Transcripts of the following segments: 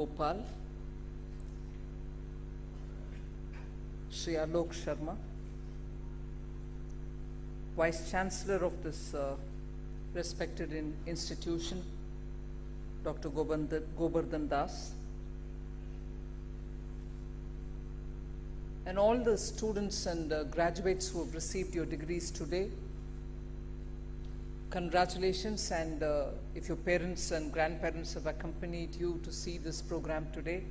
Bhopal, Sri Alok Sharma, Vice Chancellor of this respected institution, Dr. Govardhan Das, and all the students and graduates who have received your degrees today. Congratulations, and if your parents and grandparents have accompanied you to see this program today,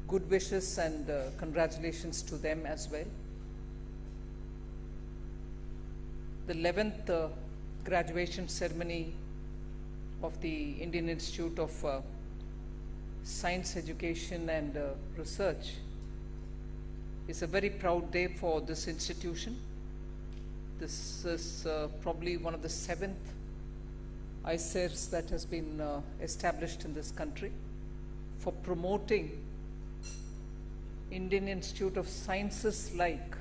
good wishes and congratulations to them as well. The 11th graduation ceremony of the Indian Institute of Science Education and Research is a very proud day for this institution. This is probably one of the 7th IISERs that has been established in this country for promoting Indian Institute of Sciences like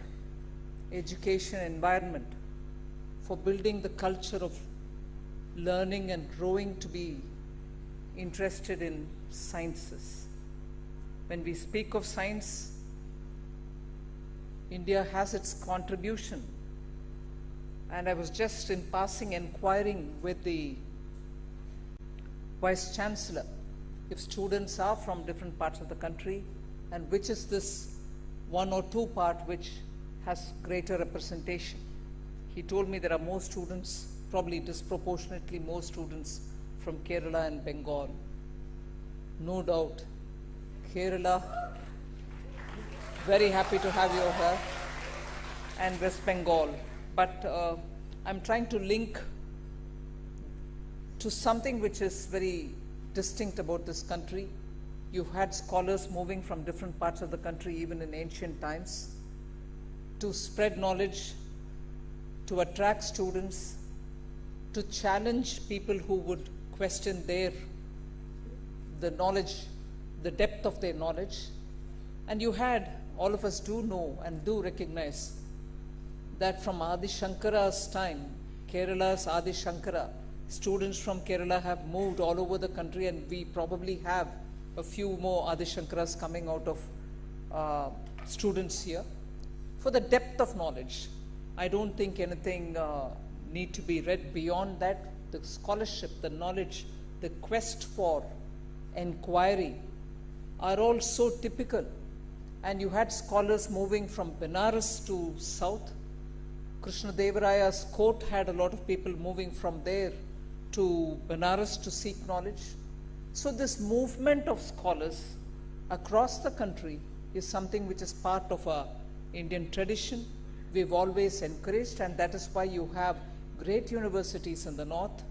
education environment, for building the culture of learning and growing to be interested in sciences. When we speak of science, India has its contribution. And I was just in passing inquiring with the Vice Chancellor if students are from different parts of the country and which is this one or two part which has greater representation. He told me there are more students, probably disproportionately more students from Kerala and Bengal. No doubt, Kerala, very happy to have you here, and West Bengal. But I'm trying to link to something which is very distinct about this country. You've had scholars moving from different parts of the country, even in ancient times, to spread knowledge, to attract students, to challenge people who would question the knowledge, the depth of their knowledge. And you had, all of us do know and do recognize that from Adi Shankara's time, Kerala's Adi Shankara, students from Kerala have moved all over the country, and we probably have a few more Adi Shankaras coming out of students here. For the depth of knowledge, I don't think anything need to be read beyond that. The scholarship, the knowledge, the quest for inquiry are all so typical. And you had scholars moving from Benares to south. Krishnadevaraya's court had a lot of people moving from there to Benares to seek knowledge. So this movement of scholars across the country is something which is part of our Indian tradition. We've always encouraged, and that is why you have great universities in the north,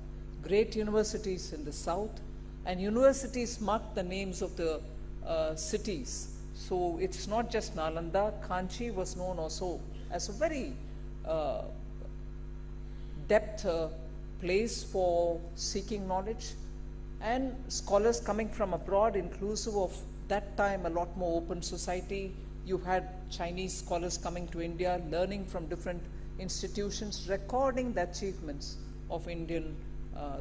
great universities in the south, and universities mark the names of the cities. So it's not just Nalanda. Kanchi was known also as a very depth place for seeking knowledge, and scholars coming from abroad, inclusive of that time a lot more open society. You had Chinese scholars coming to India, learning from different institutions, recording the achievements of Indian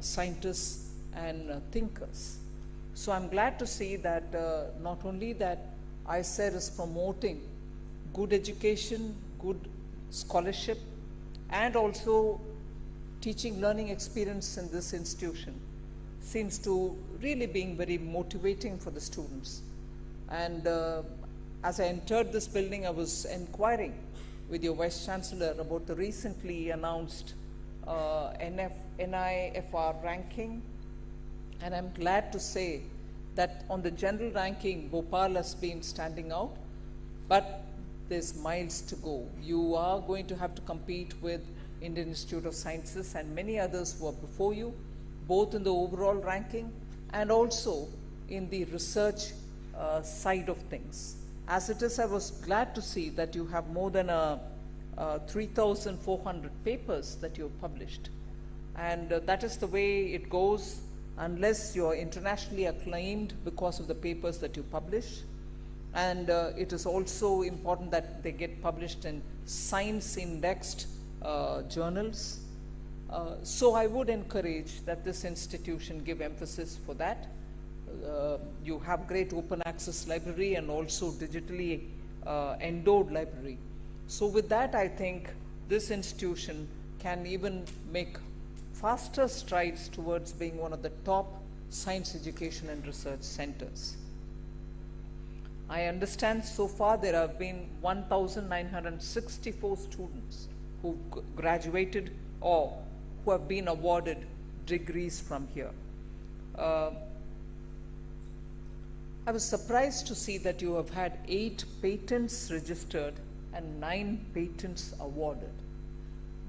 scientists and thinkers. So I'm glad to see that not only that IISER is promoting good education, good scholarship, and also teaching learning experience in this institution seems to really being very motivating for the students. And as I entered this building, I was inquiring with your Vice Chancellor about the recently announced NIFR ranking, and I'm glad to say that on the general ranking, Bhopal has been standing out, but there's miles to go. You are going to have to compete with Indian Institute of Sciences and many others who are before you, both in the overall ranking and also in the research side of things. As it is, I was glad to see that you have more than 3,400 papers that you have published. And that is the way it goes unless you are internationally acclaimed because of the papers that you publish. And it is also important that they get published in science-indexed journals. So I would encourage that this institution give emphasis for that. you have great open access library and also digitally endowed library. So with that, I think this institution can even make faster strides towards being one of the top science education and research centers. I understand so far there have been 1,964 students who graduated or who have been awarded degrees from here. I was surprised to see that you have had 8 patents registered and 9 patents awarded,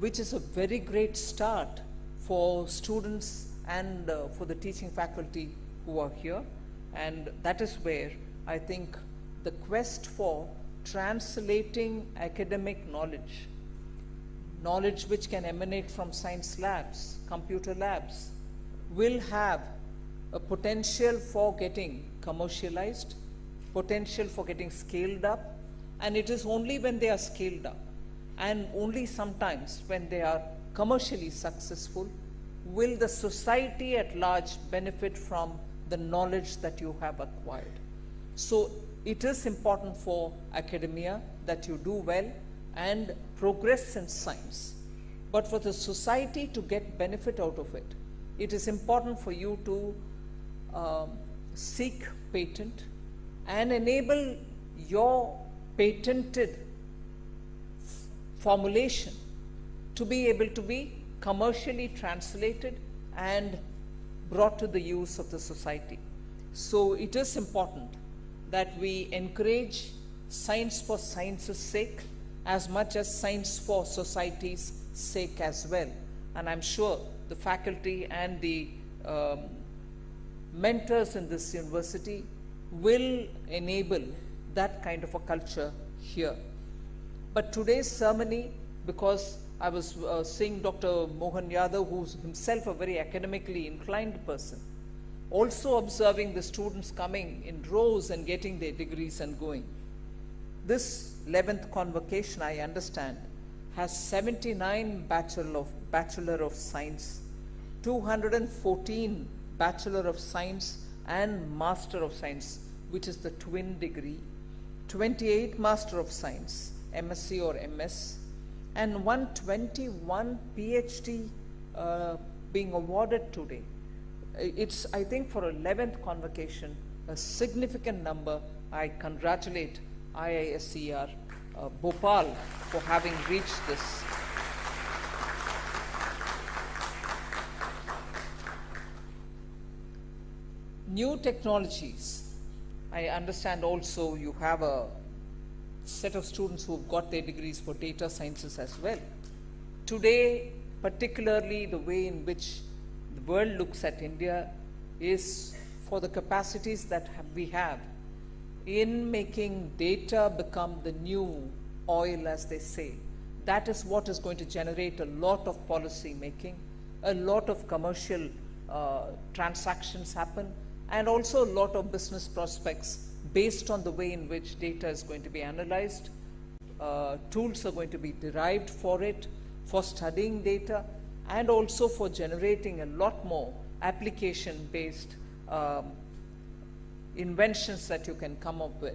which is a very great start for students and for the teaching faculty who are here. And that is where I think the quest for translating academic knowledge which can emanate from science labs, computer labs, will have a potential for getting commercialized, potential for getting scaled up, and it is only when they are scaled up and only sometimes when they are commercially successful will the society at large benefit from the knowledge that you have acquired. So it is important for academia that you do well and progress in science. But for the society to get benefit out of it, it is important for you to seek patent and enable your patented formulation to be able to be commercially translated and brought to the use of the society. So it is important that we encourage science for science's sake as much as science for society's sake as well. And I'm sure the faculty and the mentors in this university will enable that kind of a culture here. But today's ceremony, because I was seeing Dr. Mohan Yadav, who's himself a very academically inclined person, also observing the students coming in rows and getting their degrees and going. This 11th Convocation, I understand, has 79 Bachelor of Science, 214 Bachelor of Science and Master of Science, which is the twin degree, 28 Master of Science, MSc or MS, and 121 PhD being awarded today. It's, I think, for 11th Convocation, a significant number. I congratulate IISER Bhopal for having reached this. New technologies. I understand also you have a set of students who have got their degrees for data sciences as well. Today, particularly the way in which the world looks at India is for the capacities that we have in making data become the new oil, as they say. That is what is going to generate a lot of policy making, a lot of commercial transactions happen, and also a lot of business prospects based on the way in which data is going to be analyzed. Tools are going to be derived for it, for studying data, and also for generating a lot more application-based inventions that you can come up with.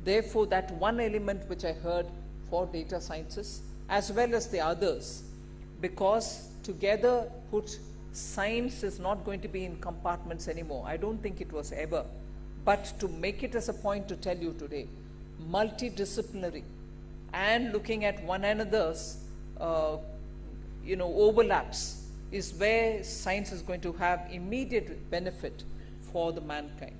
Therefore, that one element which I heard for data sciences, as well as the others, because together put, science is not going to be in compartments anymore. I don't think it was ever. But to make it as a point to tell you today, multidisciplinary and looking at one another's overlaps is where science is going to have immediate benefit for the mankind.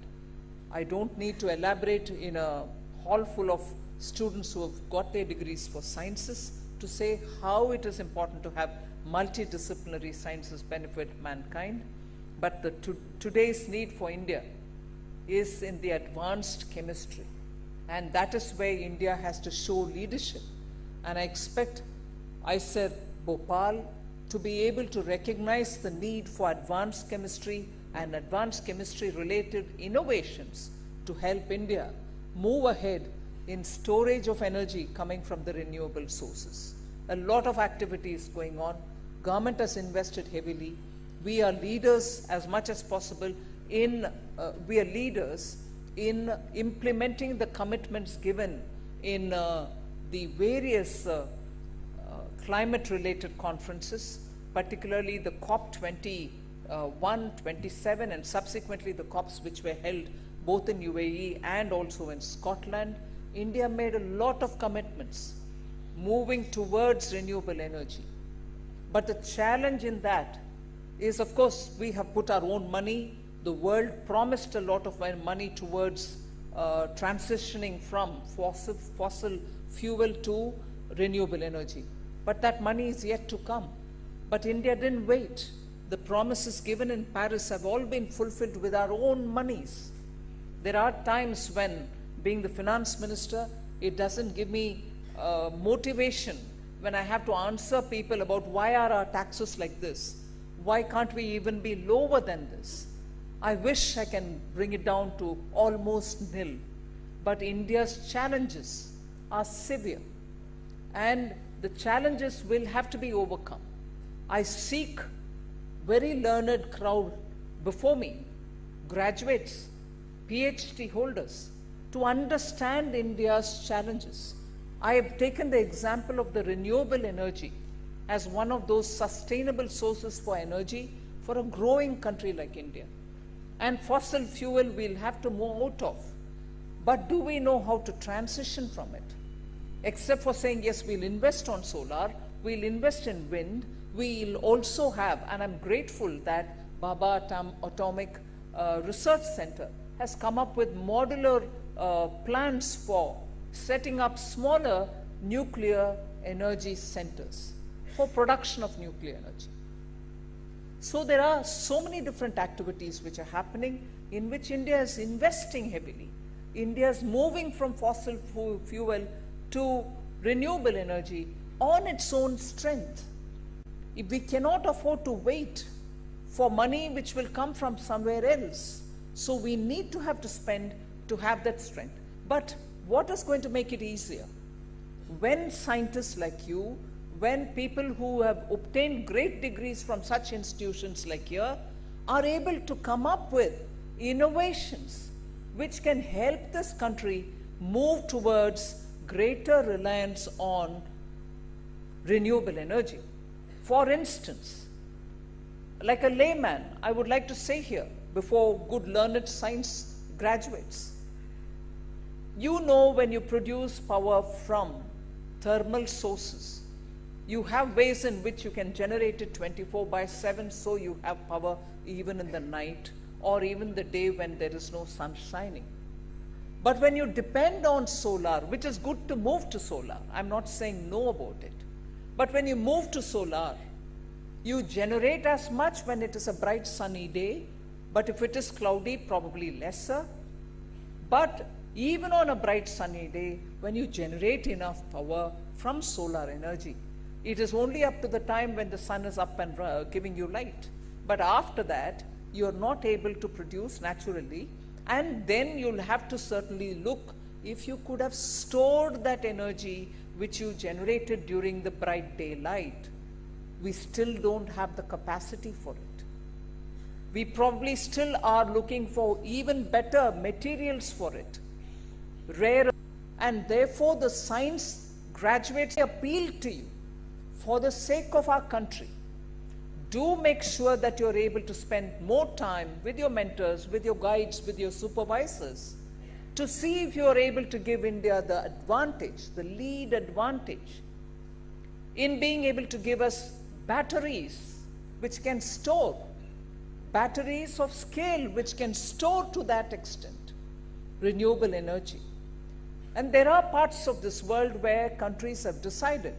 I don't need to elaborate in a hall full of students who have got their degrees for sciences to say how it is important to have multidisciplinary sciences benefit mankind. But today's need for India is in the advanced chemistry, and that is where India has to show leadership. And I expect IISER Bhopal to be able to recognize the need for advanced chemistry and advanced chemistry related innovations to help India move ahead in storage of energy coming from the renewable sources. A lot of activities going on. Government has invested heavily. We are leaders as much as possible in we are leaders in implementing the commitments given in the various climate-related conferences, particularly the COP21, 27, and subsequently the COPs which were held both in UAE and also in Scotland. India made a lot of commitments moving towards renewable energy. But the challenge in that is, of course, we have put our own money. The world promised a lot of money towards transitioning from fossil fuel to renewable energy. But that money is yet to come. But India didn't wait. The promises given in Paris have all been fulfilled with our own monies. There are times when, being the finance minister, it doesn't give me motivation when I have to answer people about why are our taxes like this? Why can't we even be lower than this? I wish I can bring it down to almost nil. But India's challenges are severe. And the challenges will have to be overcome. I seek very learned crowd before me, graduates, PhD holders, to understand India's challenges. I have taken the example of the renewable energy as one of those sustainable sources for energy for a growing country like India. And fossil fuel we'll have to move out of. But do we know how to transition from it? Except for saying, yes, we'll invest on solar, we'll invest in wind, we'll also have, and I'm grateful that Baba Atomic Research Center has come up with modular plans for setting up smaller nuclear energy centers for production of nuclear energy. So there are so many different activities which are happening in which India is investing heavily. India is moving from fossil fuel to renewable energy on its own strength. If we cannot afford to wait for money which will come from somewhere else, so we need to have to spend to have that strength. But what is going to make it easier? When scientists like you, when people who have obtained great degrees from such institutions like here are able to come up with innovations which can help this country move towards greater reliance on renewable energy. For instance, like a layman, I would like to say here before good learned science graduates, you know, when you produce power from thermal sources, you have ways in which you can generate it 24/7, so you have power even in the night or even the day when there is no sun shining. But when you depend on solar, which is good to move to solar, I'm not saying no about it, but when you move to solar, you generate as much when it is a bright sunny day, but if it is cloudy, probably lesser. But even on a bright sunny day, when you generate enough power from solar energy, it is only up to the time when the sun is up and giving you light. But after that, you are not able to produce naturally, and then you'll have to certainly look if you could have stored that energy which you generated during the bright daylight. We still don't have the capacity for it. We probably still are looking for even better materials for it, rare, and therefore the science graduates appeal to you. For the sake of our country, do make sure that you're able to spend more time with your mentors, with your guides, with your supervisors, to see if you're able to give India the advantage, the lead advantage, in being able to give us batteries which can store, batteries of scale which can store to that extent renewable energy. And there are parts of this world where countries have decided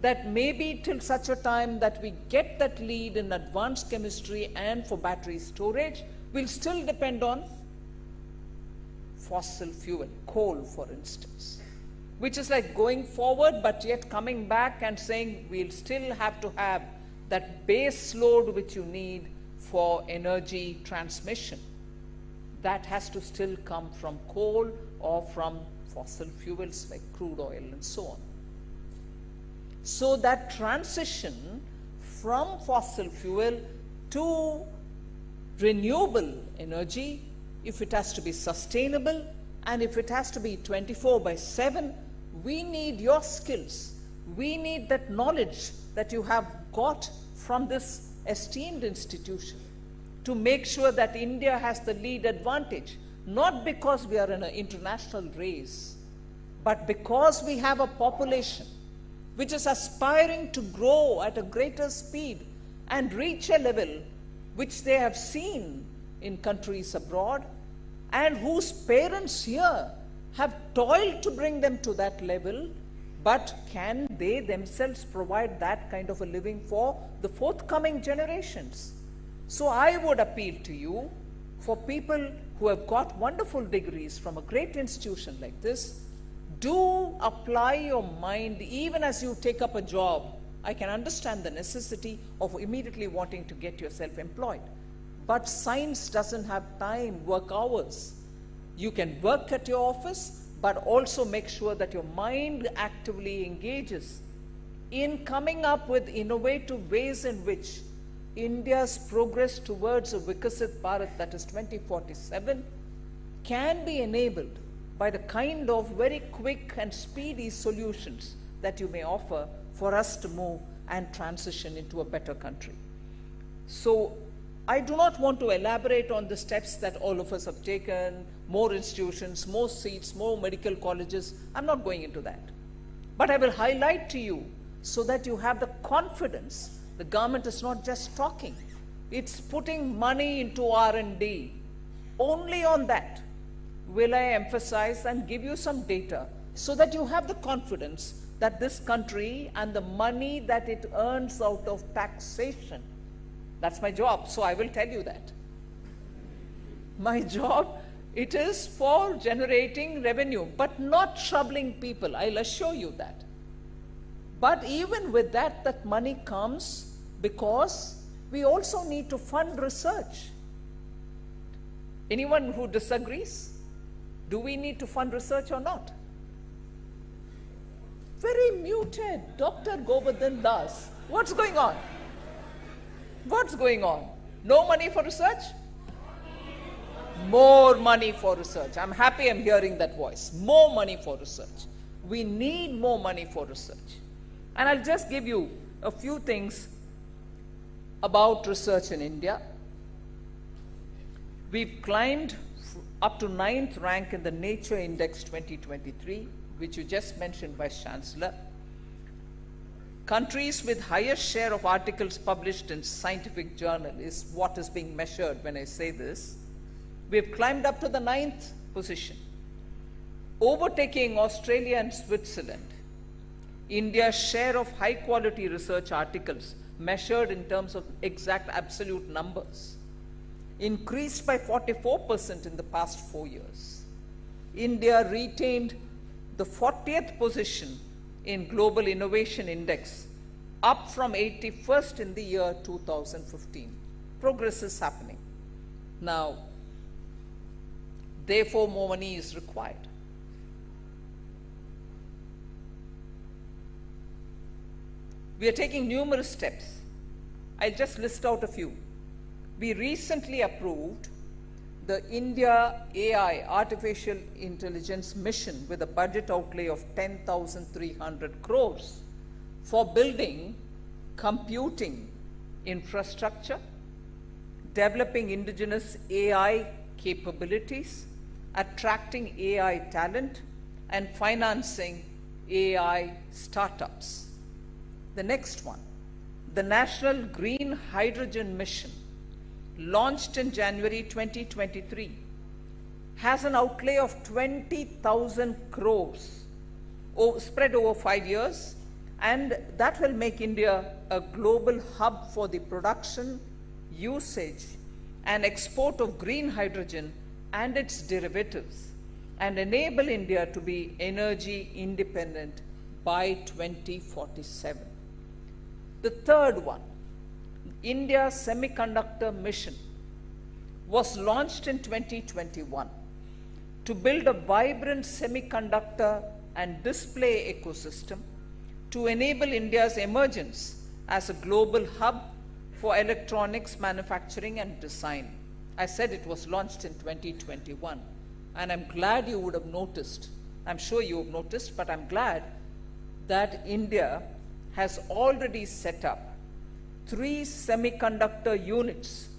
that maybe till such a time that we get that lead in advanced chemistry and for battery storage, we'll still depend on fossil fuel, coal for instance, which is like going forward but yet coming back and saying we'll still have to have that base load which you need for energy transmission. That has to still come from coal or from fossil fuels like crude oil and so on. So that transition from fossil fuel to renewable energy, if it has to be sustainable, and if it has to be 24/7, we need your skills. We need that knowledge that you have got from this esteemed institution to make sure that India has the lead advantage, not because we are in an international race, but because we have a population which is aspiring to grow at a greater speed and reach a level which they have seen in countries abroad, and whose parents here have toiled to bring them to that level, but can they themselves provide that kind of a living for the forthcoming generations? So I would appeal to you, for people who have got wonderful degrees from a great institution like this, do apply your mind even as you take up a job. I can understand the necessity of immediately wanting to get yourself employed. But science doesn't have time, work hours. You can work at your office, but also make sure that your mind actively engages in coming up with innovative ways in which India's progress towards a Vikasit Bharat, that is 2047, can be enabled by the kind of very quick and speedy solutions that you may offer for us to move and transition into a better country. So I do not want to elaborate on the steps that all of us have taken, more institutions, more seats, more medical colleges. I'm not going into that. But I will highlight to you so that you have the confidence. The government is not just talking. It's putting money into R&D. Only on that will I emphasize and give you some data so that you have the confidence that this country and the money that it earns out of taxation, that's my job, so I will tell you that. My job, it is for generating revenue, but not troubling people, I'll assure you that. But even with that, that money comes because we also need to fund research. Anyone who disagrees? Do we need to fund research or not? Very muted. Dr. Govardhan Das. What's going on? What's going on? No money for research? More money for research. I'm happy I'm hearing that voice. More money for research. We need more money for research. And I'll just give you a few things about research in India. We've climbed up to 9th rank in the Nature Index 2023, which you just mentioned, Vice Chancellor. Countries with highest share of articles published in scientific journal is what is being measured when I say this. We've climbed up to the 9th position, overtaking Australia and Switzerland. India's share of high quality research articles measured in terms of exact absolute numbers increased by 44% in the past 4 years. India retained the 40th position in Global Innovation Index, up from 81st in the year 2015. Progress is happening. Now, therefore, more money is required. We are taking numerous steps. I'll just list out a few. We recently approved the India AI, Artificial Intelligence Mission, with a budget outlay of 10,300 crores for building computing infrastructure, developing indigenous AI capabilities, attracting AI talent, and financing AI startups. The next one, the National Green Hydrogen Mission, launched in January 2023, has an outlay of 20,000 crores spread over 5 years, and that will make India a global hub for the production, usage, and export of green hydrogen and its derivatives, and enable India to be energy independent by 2047. The third one, India Semiconductor Mission, was launched in 2021 to build a vibrant semiconductor and display ecosystem to enable India's emergence as a global hub for electronics manufacturing and design. I said it was launched in 2021, and I'm glad you would have noticed, I'm sure you have noticed, but I'm glad that India has already set up 3 semiconductor units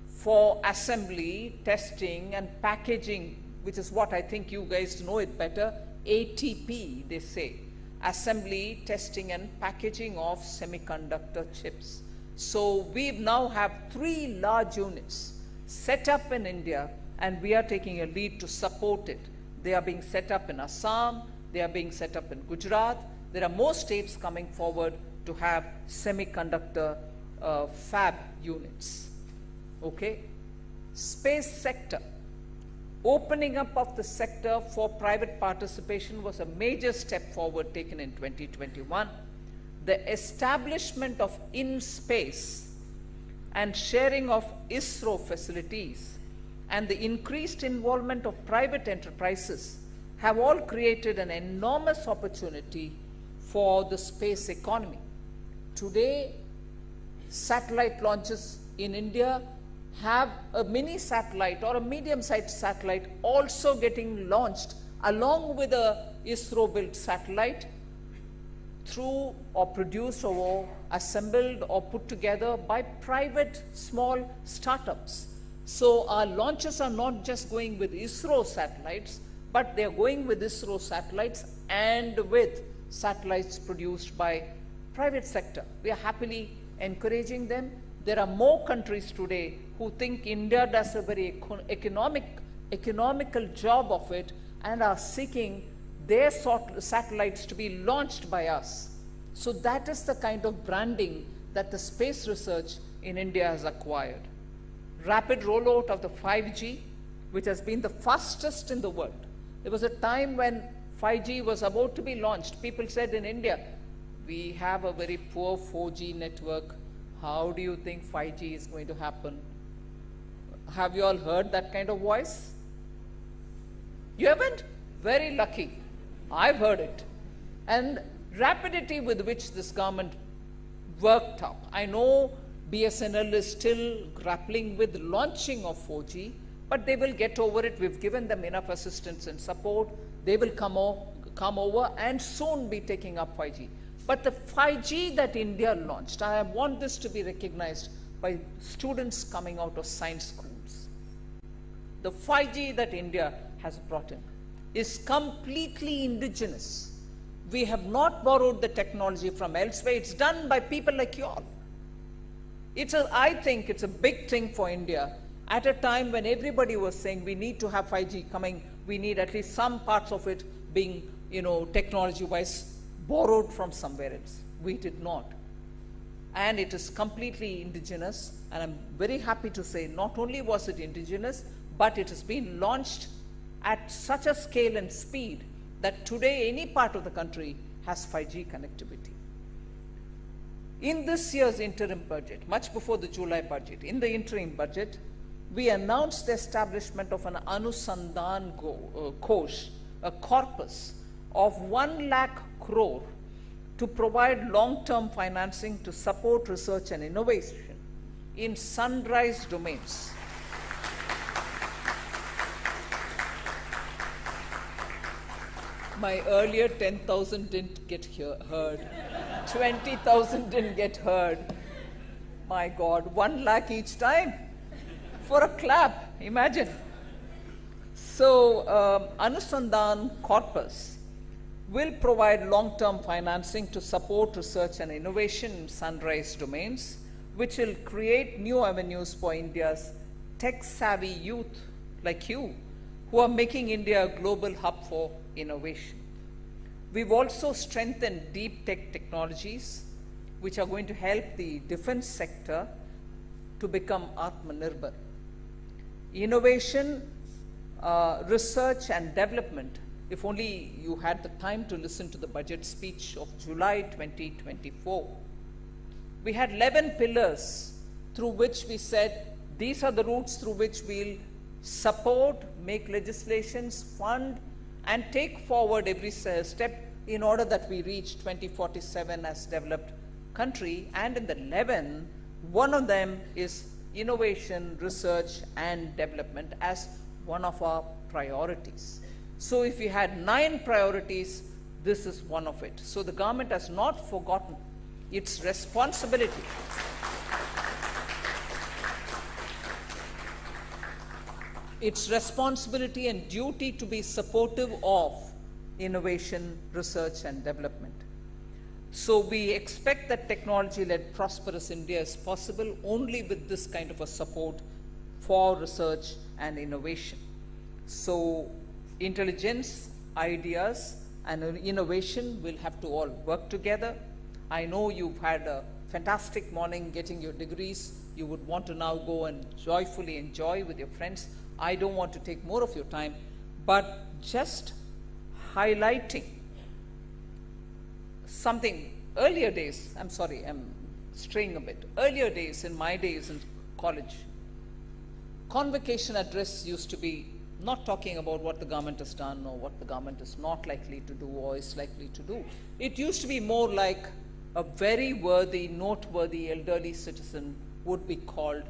for assembly, testing, and packaging, which is what I think you guys know it better, ATP, they say, assembly, testing, and packaging of semiconductor chips. So we now have 3 large units set up in India, and we are taking a lead to support it. They are being set up in Assam, they are being set up in Gujarat. There are more states coming forward to have semiconductor fab units. Okay? Space sector. Opening up of the sector for private participation was a major step forward taken in 2021. The establishment of in-space and sharing of ISRO facilities and the increased involvement of private enterprises have all created an enormous opportunity for the space economy. Today, satellite launches in India have a mini satellite or a medium-sized satellite also getting launched along with a ISRO-built satellite through or produced or assembled or put together by private small startups. So our launches are not just going with ISRO satellites, but they're going with ISRO satellites and with satellites produced by private sector. We are happily encouraging them. There are more countries today who think India does a very economical job of it and are seeking their satellites to be launched by us. So that is the kind of branding that the space research in India has acquired. Rapid rollout of the 5G, which has been the fastest in the world. There was a time when 5G was about to be launched. People said in India, we have a very poor 4G network. How do you think 5G is going to happen? Have you all heard that kind of voice? You haven't? Very lucky. I've heard it. And rapidity with which this government worked up. I know BSNL is still grappling with launching of 4G, but they will get over it. We've given them enough assistance and support. They will come over and soon be taking up 5G. But the 5G that India launched, I want this to be recognized by students coming out of science schools. The 5G that India has brought in is completely indigenous. We have not borrowed the technology from elsewhere. It's done by people like you all. I think it's a big thing for India at a time when everybody was saying we need to have 5G coming, we need at least some parts of it being, technology-wise borrowed from somewhere else. We did not. And it is completely indigenous, and I'm very happy to say not only was it indigenous, but it has been launched at such a scale and speed that today any part of the country has 5G connectivity. In this year's interim budget, much before the July budget, in the interim budget, we announced the establishment of an Anusandhan Kosh, a corpus of 1 lakh crore to provide long-term financing to support research and innovation in sunrise domains. My earlier 10,000 didn't get heard. 20,000 didn't get heard. My God, 1 lakh each time for a clap, imagine. So, Anusandhan Corpus will provide long-term financing to support research and innovation in sunrise domains, which will create new avenues for India's tech-savvy youth like you, who are making India a global hub for innovation. We've also strengthened deep tech technologies, which are going to help the defense sector to become Atmanirbhar. Innovation, research and development, if only you had the time to listen to the budget speech of July 2024. We had 11 pillars through which we said, these are the routes through which we'll support, make legislations, fund, and take forward every step in order that we reach 2047 as developed country. And in the 11, one of them is innovation, research and development as one of our priorities. So if we had 9 priorities, this is one of it. So the government has not forgotten its responsibility. Its responsibility and duty to be supportive of innovation, research and development. So we expect that technology-led prosperous India is possible only with this kind of a support for research and innovation. So intelligence, ideas and innovation will have to all work together. I know you've had a fantastic morning getting your degrees. You would want to now go and joyfully enjoy with your friends. I don't want to take more of your time, but just highlighting something. Earlier days, I'm sorry, I'm straying a bit. Earlier days, in my days in college, convocation address used to be not talking about what the government has done or what the government is not likely to do or is likely to do. It used to be more like a very worthy, noteworthy elderly citizen would be called,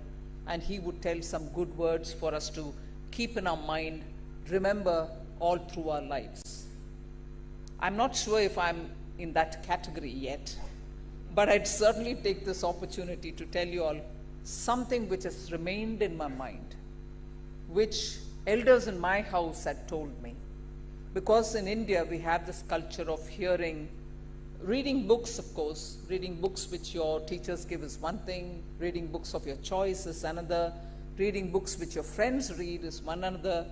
and he would tell some good words for us to keep in our mind, remember all through our lives. I'm not sure if I'm in that category yet, but I'd certainly take this opportunity to tell you all something which has remained in my mind, which elders in my house had told me. Because in India we have this culture of reading books, of course. Reading books which your teachers give is one thing, reading books of your choice is another, reading books which your friends read is one another,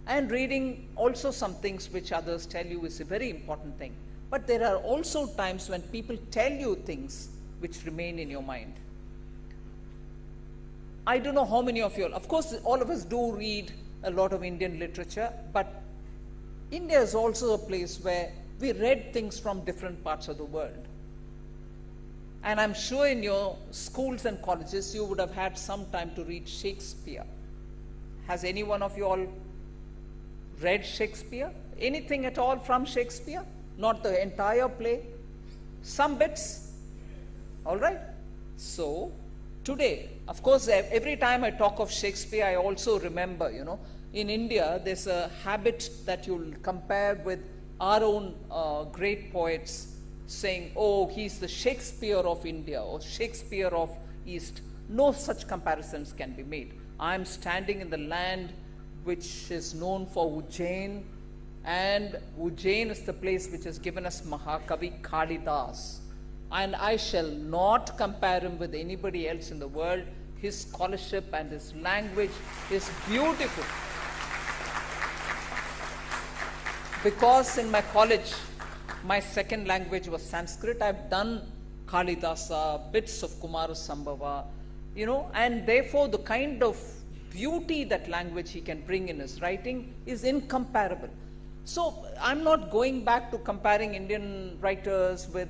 and reading also some things which others tell you is a very important thing. But there are also times when people tell you things which remain in your mind. I don't know how many of you, of course all of us do read a lot of Indian literature, but India is also a place where we read things from different parts of the world. And I'm sure in your schools and colleges you would have had some time to read Shakespeare. Has any one of you all read Shakespeare? Anything at all from Shakespeare? Not the entire play? Some bits? All right. So today, of course, every time I talk of Shakespeare, I also remember, in India, there's a habit that you'll compare with our own great poets saying, oh, he's the Shakespeare of India or Shakespeare of East. No such comparisons can be made. I'm standing in the land which is known for Ujjain, and Ujjain is the place which has given us Mahakavi Kalidas. And I shall not compare him with anybody else in the world. His scholarship and his language is beautiful. Because in my college, my second language was Sanskrit. I've done Kalidasa, bits of Kumarasambhava, and therefore the kind of beauty that language he can bring in his writing is incomparable. So I'm not going back to comparing Indian writers with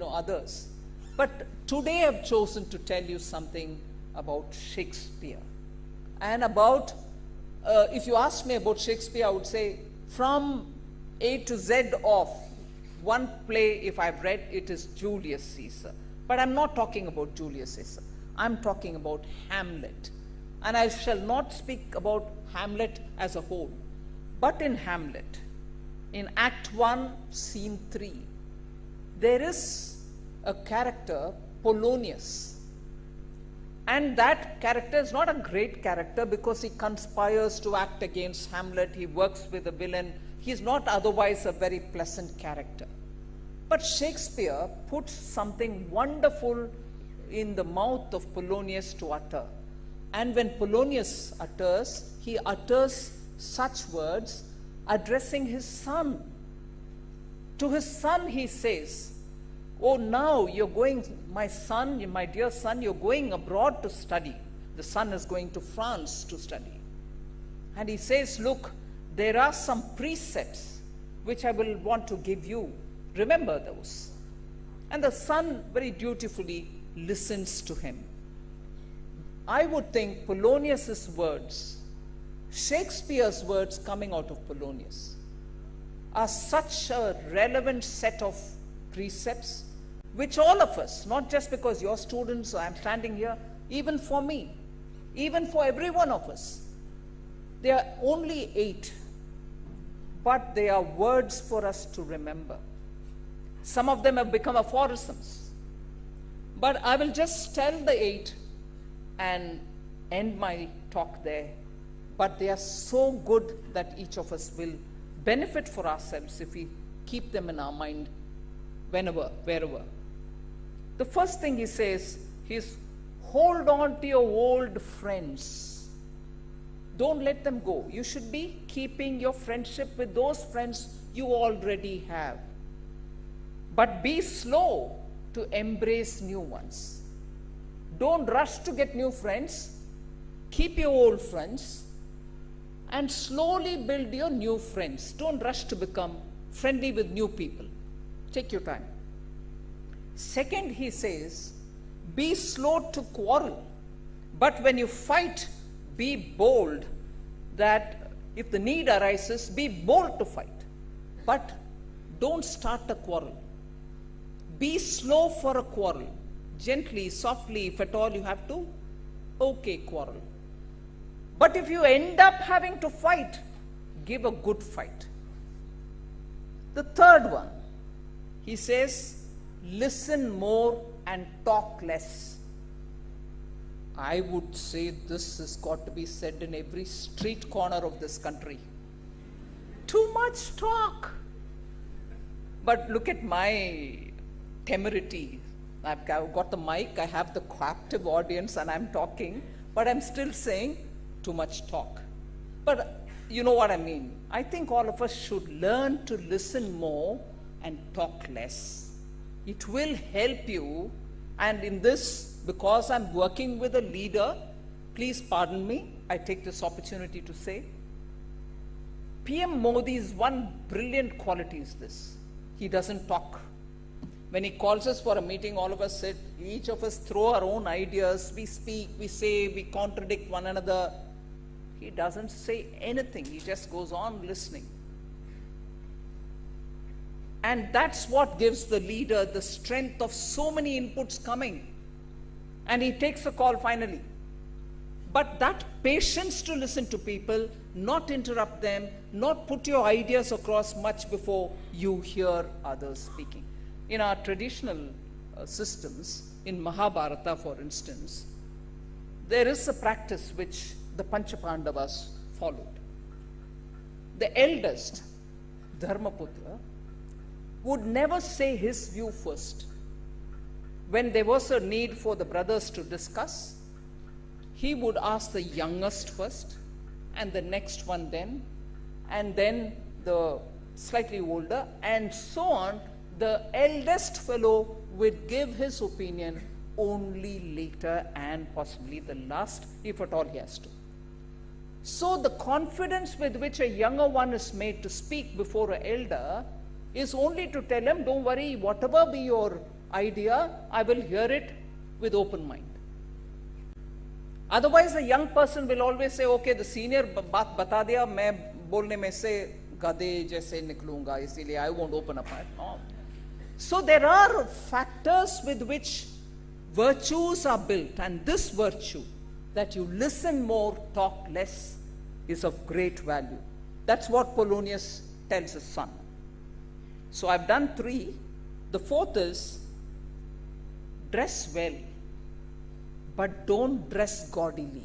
others. But today I've chosen to tell you something about Shakespeare. And about, if you ask me about Shakespeare, I would say from A to Z of one play, if I've read, it is Julius Caesar. But I'm not talking about Julius Caesar. I'm talking about Hamlet. And I shall not speak about Hamlet as a whole. But in Hamlet, in Act 1, Scene 3, there is a character, Polonius. And that character is not a great character because he conspires to act against Hamlet. He works with a villain. He is not otherwise a very pleasant character. But Shakespeare puts something wonderful in the mouth of Polonius to utter. And when Polonius utters, he utters such words addressing his son. To his son he says, oh, now you're going, my son, my dear son, you're going abroad to study. The son is going to France to study. And he says, look, there are some precepts which I will want to give you. Remember those. And the son very dutifully listens to him. I would think Polonius's words, Shakespeare's words coming out of Polonius, are such a relevant set of precepts which all of us, not just because you're students or I'm standing here, even for me, even for every one of us. They are only 8, but they are words for us to remember. Some of them have become aphorisms. But I will just tell the 8 and end my talk there. But they are so good that each of us will benefit for ourselves if we keep them in our mind whenever, wherever. The first thing he says is, hold on to your old friends. Don't let them go. You should be keeping your friendship with those friends you already have. But be slow to embrace new ones. Don't rush to get new friends. Keep your old friends and slowly build your new friends. Don't rush to become friendly with new people. Take your time. Second, he says, be slow to quarrel. But when you fight, be bold, that if the need arises, be bold to fight. But don't start a quarrel. Be slow for a quarrel. Gently, softly, if at all you have to, okay, quarrel. But if you end up having to fight, give a good fight. The third one, he says, listen more and talk less. I would say this has got to be said in every street corner of this country. Too much talk. But look at my temerity. I've got the mic, I have the captive audience, and I'm talking, but I'm still saying too much talk. But you know what I mean. I think all of us should learn to listen more and talk less. It will help you, and in this, because I'm working with a leader, please pardon me, I take this opportunity to say, PM Modi's one brilliant quality is this. He doesn't talk. When he calls us for a meeting, all of us sit, each of us throw our own ideas, we speak, we say, we contradict one another. He doesn't say anything, he just goes on listening. And that's what gives the leader the strength of so many inputs coming. And he takes a call finally. But that patience to listen to people, not interrupt them, not put your ideas across much before you hear others speaking. In our traditional systems, in Mahabharata for instance, there is a practice which the Panchapandavas followed. The eldest, Dharmaputra, would never say his view first. When there was a need for the brothers to discuss, he would ask the youngest first, and the next one then, and then the slightly older, and so on. The eldest fellow would give his opinion only later, and possibly the last, if at all he has to. So the confidence with which a younger one is made to speak before an elder is only to tell him, don't worry, whatever be your idea, I will hear it with open mind. Otherwise, the young person will always say, okay, the senior baat bata diya, main bolne mein se gade jaise niklunga, isliye I won't open up. No. So there are factors with which virtues are built, and this virtue, that you listen more, talk less, is of great value. That's what Polonius tells his son. So I've done 3. The fourth is, dress well, but don't dress gaudily.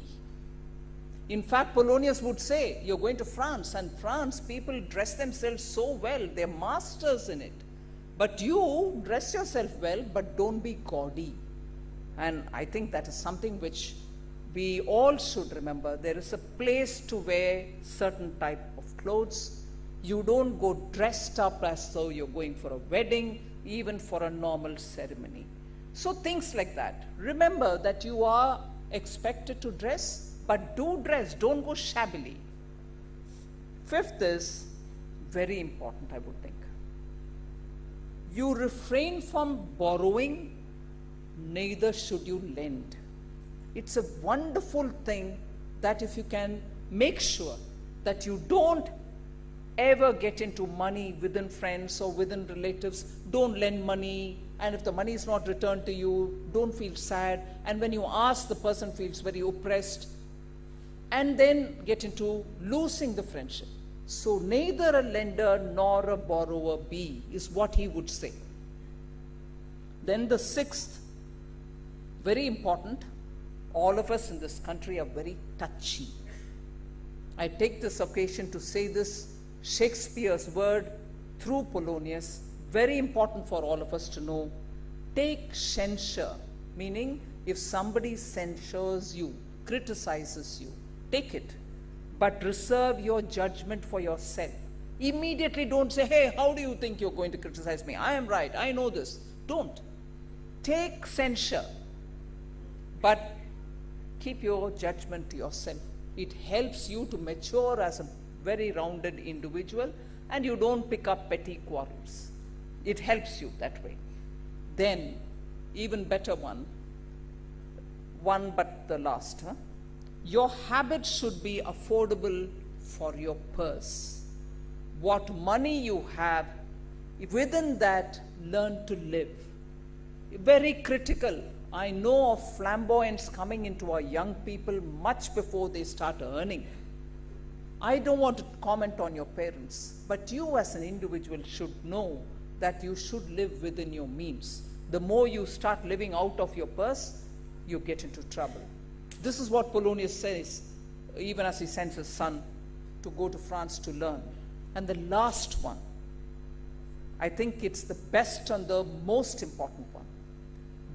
In fact, Polonius would say, you're going to France, and France, people dress themselves so well, they're masters in it. But you dress yourself well, but don't be gaudy. And I think that is something which we all should remember. There is a place to wear certain type of clothes. You don't go dressed up as though you're going for a wedding, even for a normal ceremony. So things like that. Remember that you are expected to dress, but do dress, don't go shabbily. Fifth is very important, I would think. You refrain from borrowing, neither should you lend. It's a wonderful thing that if you can make sure that you don't ever get into money within friends or within relatives, don't lend money, and if the money is not returned to you, don't feel sad, and when you ask, the person feels very oppressed, and then get into losing the friendship. So neither a lender nor a borrower be, is what he would say. Then the sixth, very important, all of us in this country are very touchy. I take this occasion to say this, Shakespeare's word through Polonius, very important for all of us to know. Take censure, meaning if somebody censures you, criticizes you, take it, but reserve your judgment for yourself. Immediately don't say, hey, how do you think you're going to criticize me? I am right, I know this. Don't. Take censure, but keep your judgment to yourself. It helps you to mature as a very rounded individual, and you don't pick up petty quarrels. It helps you that way. Then, even better one but the last. Your habits should be affordable for your purse. What money you have, within that, learn to live. Very critical. I know of flamboyance coming into our young people much before they start earning. I don't want to comment on your parents, but you as an individual should know that you should live within your means. The more you start living out of your purse, you get into trouble. This is what Polonius says, even as he sends his son to go to France to learn. And the last one, I think it's the best and the most important one.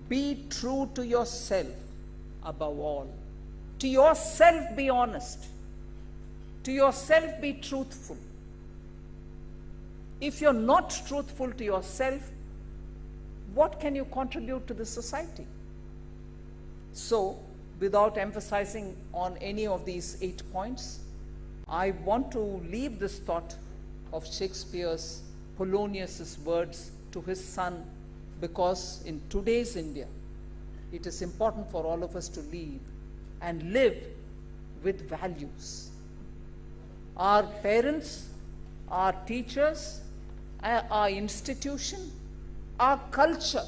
Be true to yourself above all. To yourself be honest. To yourself be truthful. If you're not truthful to yourself, what can you contribute to the society? So, without emphasizing on any of these 8 points, I want to leave this thought of Shakespeare's, Polonius's words to his son, because in today's India, it is important for all of us to live with values. Our parents, our teachers, our institution, our culture,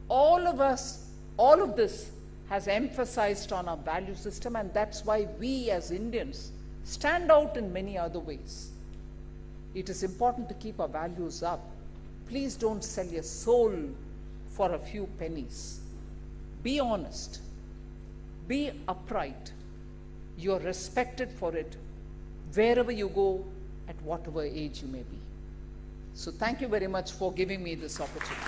all of this has emphasized on our value system, and that's why we as Indians stand out in many other ways. It is important to keep our values up. Please don't sell your soul for a few pennies. Be honest. Be upright. You're respected for it wherever you go, at whatever age you may be. So thank you very much for giving me this opportunity.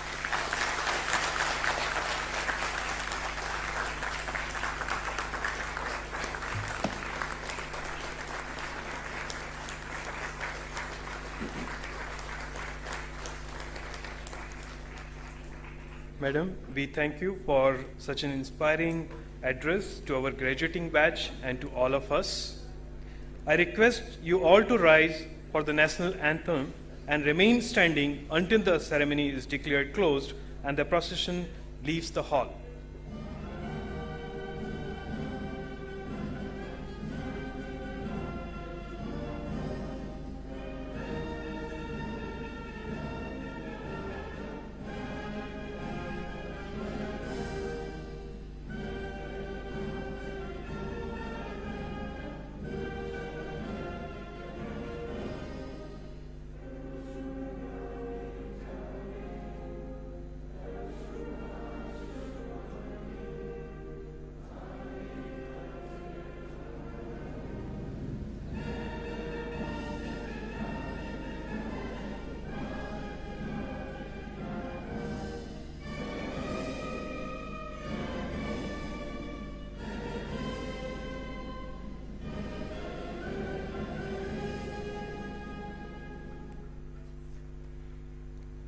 Madam, we thank you for such an inspiring address to our graduating batch and to all of us. I request you all to rise for the national anthem and remain standing until the ceremony is declared closed and the procession leaves the hall.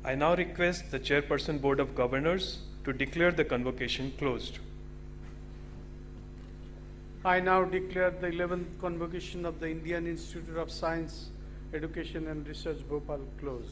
I now request the Chairperson Board of Governors to declare the convocation closed. I now declare the 11th Convocation of the Indian Institute of Science, Education and Research Bhopal closed.